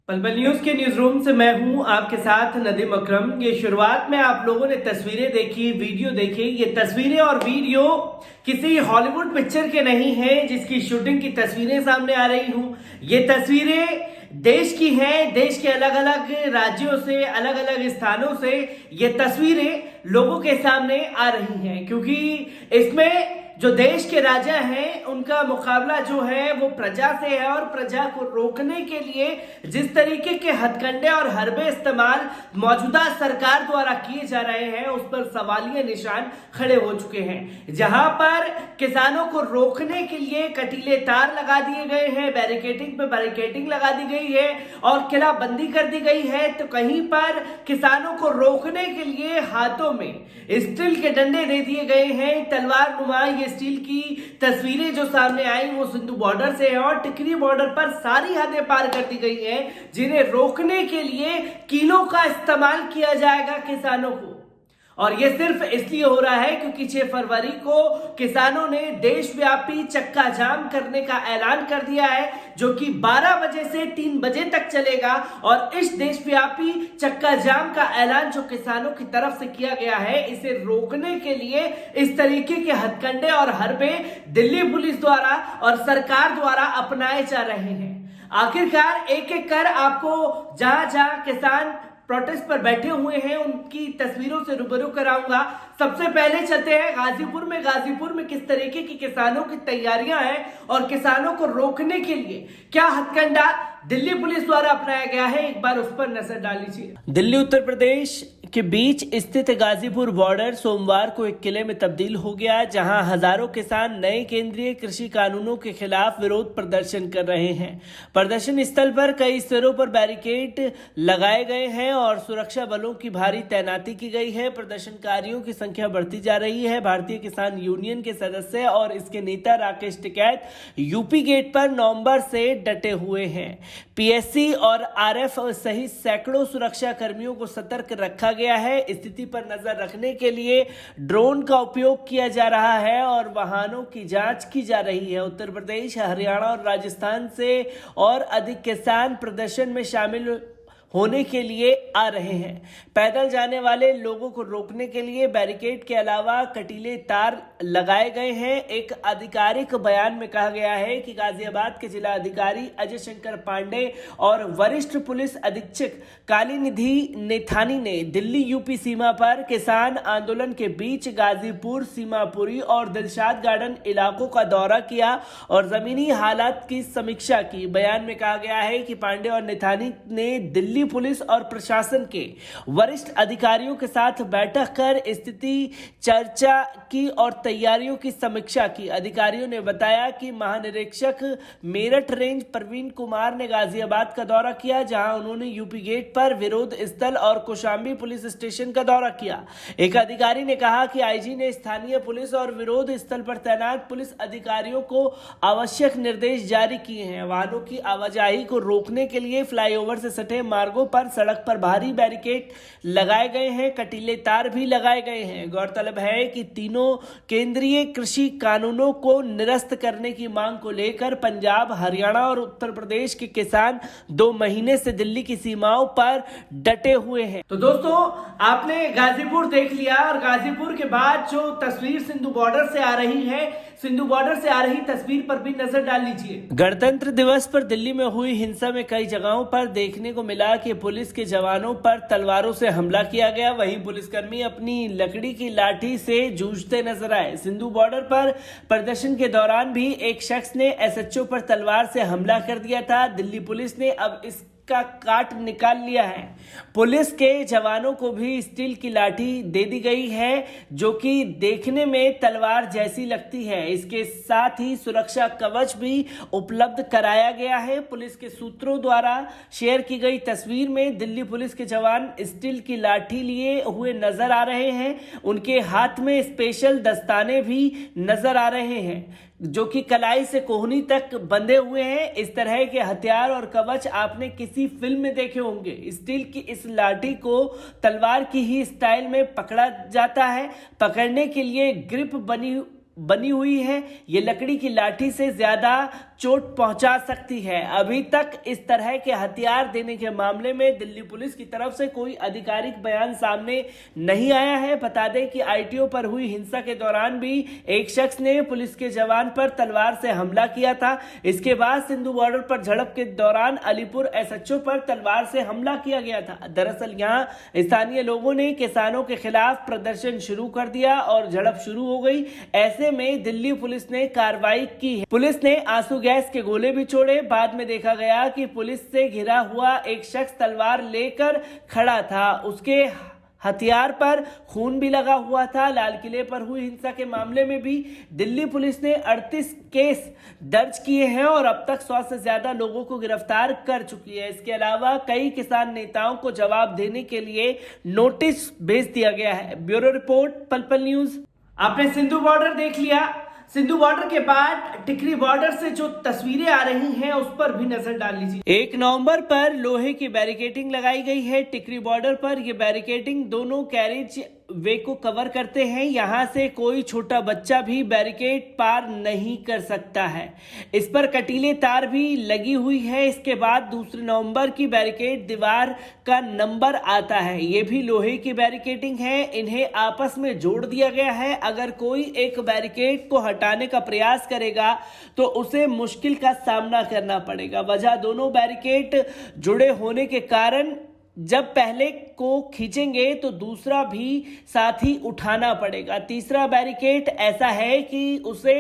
पलपल news के news room से मैं हूं आपके साथ नदीम अकरम। ये शुरुआत में आप लोगों ने तस्वीरें देखी, वीडियो देखी। ये तस्वीरें और वीडियो किसी हॉलीवुड पिक्चर के नहीं है जिसकी शूटिंग की तस्वीरें सामने आ रही हूं। ये तस्वीरें देश की हैं, देश के अलग अलग राज्यों से, अलग अलग स्थानों से ये तस्वीरें लोगों के सामने आ रही हैं, क्योंकि इसमें जो देश के राजा हैं उनका मुकाबला जो है वो प्रजा से है, और प्रजा को रोकने के लिए जिस तरीके के हथकंडे और हरबे इस्तेमाल मौजूदा सरकार द्वारा किए जा रहे हैं उस पर सवालिया निशान खड़े हो चुके हैं। जहां पर किसानों को रोकने के लिए कटीले तार लगा दिए गए हैं, बैरिकेडिंग पे बैरिकेडिंग लगा दी गई है और किलाबंदी कर दी गई है, तो कहीं पर किसानों को रोकने के लिए हाथों में स्टील के डंडे दे दिए गए हैं, तलवार नुमा। ये स्टील की तस्वीरें जो सामने आई वो सिंधु बॉर्डर से है और टिकरी बॉर्डर पर सारी हदें पार कर दी गई हैं, जिन्हें रोकने के लिए कीलों का इस्तेमाल किया जाएगा किसानों को। और ये सिर्फ इसलिए हो रहा है क्योंकि 6 फरवरी को किसानों ने देशव्यापी चक्का जाम करने का ऐलान कर दिया है, जो कि 12 बजे से 3 बजे तक चलेगा। और इस देशव्यापी चक्का जाम का ऐलान जो किसानों की तरफ से किया गया है, इसे रोकने के लिए इस तरीके के हथकंडे और हरबे दिल्ली पुलिस द्वारा और सरकार द्वारा अपनाए जा रहे हैं। आखिरकार एक एक कर आपको जहां जहां किसान प्रोटेस्ट पर बैठे हुए हैं उनकी तस्वीरों से रूबरू कराऊंगा। सबसे पहले चलते हैं गाजीपुर में किस तरीके की किसानों की तैयारियां हैं और किसानों को रोकने के लिए क्या हथकंडा दिल्ली पुलिस द्वारा अपनाया गया है, एक बार उस पर नजर डाल लीजिए। दिल्ली उत्तर प्रदेश के बीच स्थित गाजीपुर बॉर्डर सोमवार को एक किले में तब्दील हो गया, जहां हजारों किसान नए केंद्रीय कृषि कानूनों के खिलाफ विरोध प्रदर्शन कर रहे हैं। प्रदर्शन स्थल पर कई स्तरों पर बैरिकेड लगाए गए हैं और सुरक्षा बलों की भारी तैनाती की गई है। प्रदर्शनकारियों की संख्या बढ़ती जा रही है। भारतीय किसान यूनियन के सदस्य और इसके नेता राकेश टिकैत यूपी गेट पर नवंबर से डटे हुए हैं। पीएससी और आरएफ सहित सैकड़ों सुरक्षा कर्मियों को सतर्क रखा गया है। स्थिति पर नजर रखने के लिए ड्रोन का उपयोग किया जा रहा है और वाहनों की जांच की जा रही है। उत्तर प्रदेश, हरियाणा और राजस्थान से और अधिक किसान प्रदर्शन में शामिल होने के लिए आ रहे हैं। पैदल जाने वाले लोगों को रोकने के लिए बैरिकेड के अलावा कटीले तार लगाए गए हैं। एक आधिकारिक बयान में कहा गया है कि गाजियाबाद के जिला अधिकारी अजय शंकर पांडे और वरिष्ठ पुलिस अधीक्षक कालीनिधि नेथानी ने दिल्ली यूपी सीमा पर किसान आंदोलन के बीच गाजीपुर, सीमापुरी और दिलशाद गार्डन इलाकों का दौरा किया और जमीनी हालात की समीक्षा की। बयान में कहा गया है कि पांडे और नेथानी ने दिल्ली पुलिस और प्रशासन के वरिष्ठ अधिकारियों के साथ बैठक कर स्थिति चर्चा की और तैयारियों की समीक्षा की। अधिकारियों ने बताया कि महानिरीक्षक मेरठ रेंज प्रवीण कुमार ने गाजियाबाद का दौरा किया, जहां उन्होंने यूपी गेट पर विरोध स्थल और कौशाम्बी पुलिस स्टेशन का दौरा किया। एक अधिकारी ने कहा कि आईजी ने स्थानीय पुलिस और विरोध स्थल पर तैनात पुलिस अधिकारियों को आवश्यक निर्देश जारी किए हैं। वाहनों की आवाजाही को रोकने के लिए फ्लाईओवर से सटे मार्गों पर सड़क पर भारी बैरिकेड लगाए गए हैं, कटीले तार भी लगाए गए हैं। गौरतलब है कि तीनों केंद्रीय कृषि कानूनों को निरस्त करने की मांग को लेकर पंजाब, हरियाणा और उत्तर प्रदेश के किसान 2 महीने से दिल्ली की सीमाओं पर डटे हुए हैं। तो दोस्तों, आपने गाजीपुर देख लिया और गाजीपुर के बाद जो तस्वीर सिंधु बॉर्डर से आ रही है, सिंधु बॉर्डर से आ रही तस्वीर पर भी नजर डाल लीजिए। गणतंत्र दिवस पर दिल्ली में हुई हिंसा में कई जगहों पर देखने को मिला कि पुलिस के जवानों पर तलवारों से हमला किया गया, वहीं पुलिसकर्मी अपनी लकड़ी की लाठी से जूझते नजर आए। सिंधु बॉर्डर पर प्रदर्शन के दौरान भी एक शख्स ने एसएचओ पर तलवार से हमला कर दिया था। दिल्ली पुलिस ने अब का काट निकाल लिया है। पुलिस के जवानों को भी स्टील की लाठी दे दी गई है, जो कि देखने में तलवार जैसी लगती है। इसके साथ ही सुरक्षा कवच भी उपलब्ध कराया गया है। पुलिस के सूत्रों द्वारा शेयर की गई तस्वीर में दिल्ली पुलिस के जवान स्टील की लाठी लिए हुए नजर आ रहे हैं। उनके हाथ में स्पेशल दस्ताने भी नजर आ रहे हैं, जो कि कलाई से कोहनी तक बंधे हुए हैं। इस तरह के हथियार और कवच आपने किसी फिल्म में देखे होंगे। स्टील की इस लाठी को तलवार की ही स्टाइल में पकड़ा जाता है। पकड़ने के लिए ग्रिप बनी हुई है। ये लकड़ी की लाठी से ज्यादा चोट पहुंचा सकती है। अभी तक इस तरह के हथियार देने के मामले में दिल्ली पुलिस की तरफ से कोई आधिकारिक बयान सामने नहीं आया है। बता दें कि आईटीओ पर हुई हिंसा के दौरान भी एक शख्स ने पुलिस के जवान पर तलवार से हमला किया था। इसके बाद सिंधु बॉर्डर पर झड़प के दौरान अलीपुर एसएचओ पर तलवार से हमला किया गया था। दरअसल यहां स्थानीय लोगों ने किसानों के खिलाफ प्रदर्शन शुरू कर दिया और झड़प शुरू हो गई। ऐसे में दिल्ली पुलिस ने कार्रवाई की है। पुलिस ने आंसू गैस के गोले भी छोड़े। बाद में देखा गया कि पुलिस से घिरा हुआ एक शख्स तलवार लेकर खड़ा था, उसके हथियार पर खून भी लगा हुआ था। लाल किले पर हुई हिंसा के मामले में भी दिल्ली पुलिस ने 38 केस दर्ज किए हैं और अब तक 100 से ज्यादा लोगों को गिरफ्तार कर चुकी है। इसके अलावा कई किसान नेताओं को जवाब देने के लिए नोटिस भेज दिया गया है। ब्यूरो रिपोर्ट, पल पल न्यूज। आपने सिंधु बॉर्डर देख लिया। सिंधु बॉर्डर के बाद टिकरी बॉर्डर से जो तस्वीरें आ रही हैं उस पर भी नजर डाल लीजिए। 1 नवंबर पर लोहे की बैरिकेडिंग लगाई गई है टिकरी बॉर्डर पर। यह बैरिकेडिंग दोनों कैरेज वे को कवर करते हैं। यहां से कोई छोटा बच्चा भी बैरिकेड पार नहीं कर सकता है। इस पर कटीले तार भी लगी हुई है। इसके बाद 2 नवंबर की बैरिकेड दीवार का नंबर आता है। ये भी लोहे की बैरिकेडिंग है। इन्हें आपस में जोड़ दिया गया है। अगर कोई एक बैरिकेड को हटाने का प्रयास करेगा तो उसे मुश्किल का सामना करना पड़ेगा। वजह दोनों बैरिकेड जुड़े होने के कारण जब पहले को खींचेंगे तो दूसरा भी साथ ही उठाना पड़ेगा। तीसरा बैरिकेड ऐसा है कि उसे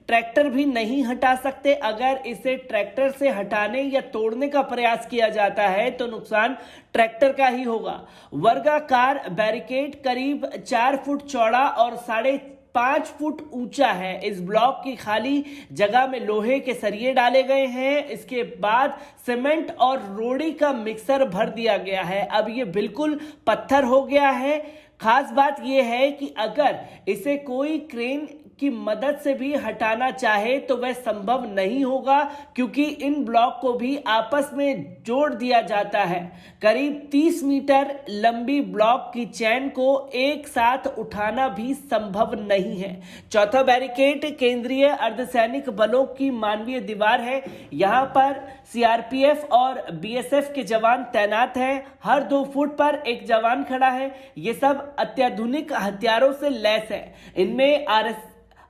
ट्रैक्टर भी नहीं हटा सकते। अगर इसे ट्रैक्टर से हटाने या तोड़ने का प्रयास किया जाता है तो नुकसान ट्रैक्टर का ही होगा। वर्गाकार बैरिकेड करीब 4 फुट चौड़ा और 5.5 फुट ऊंचा है। इस ब्लॉक की खाली जगह में लोहे के सरिये डाले गए हैं। इसके बाद सीमेंट और रोड़ी का मिक्सर भर दिया गया है। अब ये बिल्कुल पत्थर हो गया है। खास बात यह है कि अगर इसे कोई क्रेन की मदद से भी हटाना चाहे तो वह संभव नहीं होगा, क्योंकि इन ब्लॉक को भी आपस में जोड़ दिया जाता है। करीब 30 मीटर लंबी ब्लॉक की चैन को एक साथ उठाना भी संभव नहीं है। चौथा बैरिकेड केंद्रीय अर्धसैनिक बलों की मानवीय दीवार है। यहाँ पर सीआरपीएफ और बीएसएफ के जवान तैनात हैं। हर 2 फुट पर एक जवान खड़ा है। ये सब अत्याधुनिक हथियारों से लैस है। इनमें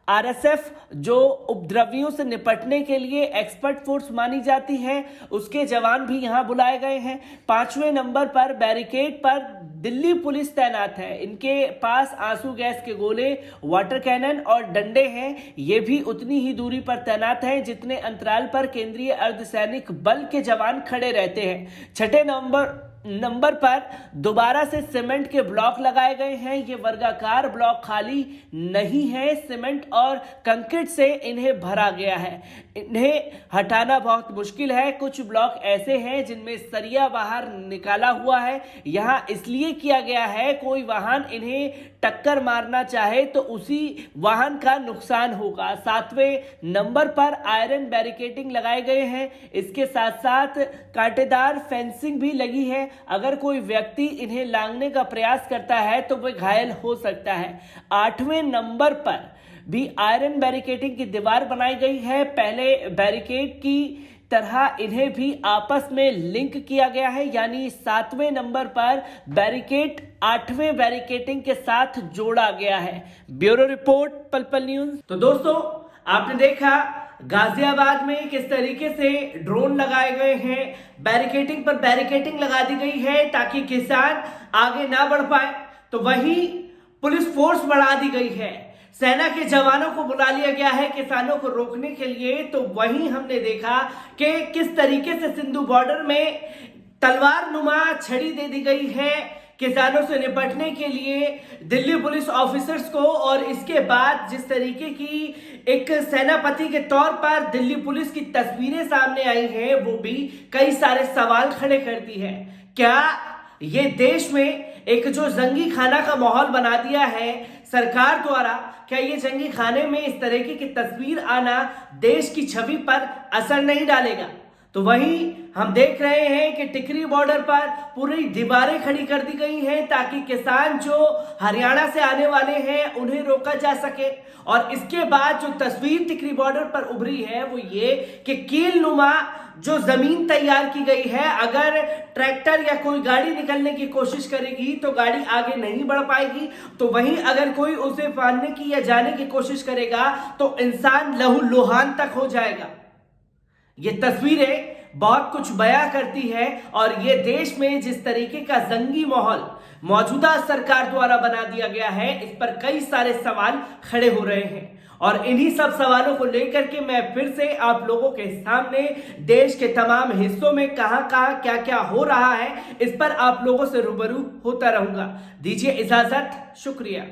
आरएसएफ जो उपद्रवियों से निपटने के लिए एक्सपर्ट फोर्स मानी जाती है, उसके जवान भी यहां बुलाए गए हैं। 5वें नंबर पर बैरिकेड पर दिल्ली पुलिस तैनात है। इनके पास आंसू गैस के गोले, वाटर कैनन और डंडे हैं। ये भी उतनी ही दूरी पर तैनात हैं जितने अंतराल पर केंद्रीय अर्धसैनिक बल के जवान खड़े रहते हैं। 6 नंबर पर दोबारा से सीमेंट के ब्लॉक लगाए गए हैं। ये वर्गाकार ब्लॉक खाली नहीं है, सीमेंट और कंक्रीट से इन्हें भरा गया है। इन्हें हटाना बहुत मुश्किल है। कुछ ब्लॉक ऐसे हैं जिनमें सरिया बाहर निकाला हुआ है। यहाँ इसलिए किया गया है, कोई वाहन इन्हें टक्कर मारना चाहे तो उसी वाहन का नुकसान होगा। 7वें नंबर पर आयरन बैरिकेडिंग लगाए गए हैं। इसके साथ साथ कांटेदार फेंसिंग भी लगी है। अगर कोई व्यक्ति इन्हें लांघने का प्रयास करता है तो वह घायल हो सकता है। 8वें नंबर पर भी आयरन बैरिकेडिंग की दीवार बनाई गई है। पहले बैरिकेड की तरह इन्हें भी आपस में लिंक किया गया है, यानी 7वें नंबर पर बैरिकेड 8वें बैरिकेडिंग के साथ जोड़ा गया है। ब्यूरो रिपोर्ट, पल पल न्यूज। तो दोस्तों, आपने देखा गाजियाबाद में किस तरीके से ड्रोन लगाए गए हैं, बैरिकेडिंग पर बैरिकेडिंग लगा दी गई है ताकि किसान आगे ना बढ़ पाए। तो वहीं पुलिस फोर्स बढ़ा दी गई है, सेना के जवानों को बुला लिया गया है किसानों को रोकने के लिए। तो वहीं हमने देखा कि किस तरीके से सिंधु बॉर्डर में तलवार नुमा छड़ी दे दी गई है किसानों से निपटने के लिए दिल्ली पुलिस ऑफिसर्स को। और इसके बाद जिस तरीके की एक सेनापति के तौर पर दिल्ली पुलिस की तस्वीरें सामने आई हैं, वो भी कई सारे सवाल खड़े करती है। क्या ये देश में एक जो जंगी खाना का माहौल बना दिया है सरकार द्वारा, क्या ये जंगी खाने में इस तरीके की तस्वीर आना देश की छवि पर असर नहीं डालेगा? तो वहीं हम देख रहे हैं कि टिकरी बॉर्डर पर पूरी दीवारें खड़ी कर दी गई हैं ताकि किसान जो हरियाणा से आने वाले हैं उन्हें रोका जा सके। और इसके बाद जो तस्वीर टिकरी बॉर्डर पर उभरी है वो ये कि कीलनुमा जो जमीन तैयार की गई है, अगर ट्रैक्टर या कोई गाड़ी निकलने की कोशिश करेगी तो गाड़ी आगे नहीं बढ़ पाएगी, तो वहीं अगर कोई उसे फाड़ने की या जाने की कोशिश करेगा तो इंसान लहूलुहान तक हो जाएगा। ये तस्वीरें बहुत कुछ बयां करती है और ये देश में जिस तरीके का जंगी माहौल मौजूदा सरकार द्वारा बना दिया गया है, इस पर कई सारे सवाल खड़े हो रहे हैं। और इन्हीं सब सवालों को लेकर के मैं फिर से आप लोगों के सामने देश के तमाम हिस्सों में कहां क्या क्या हो रहा है, इस पर आप लोगों से रूबरू होता रहूंगा। दीजिए इजाजत, शुक्रिया।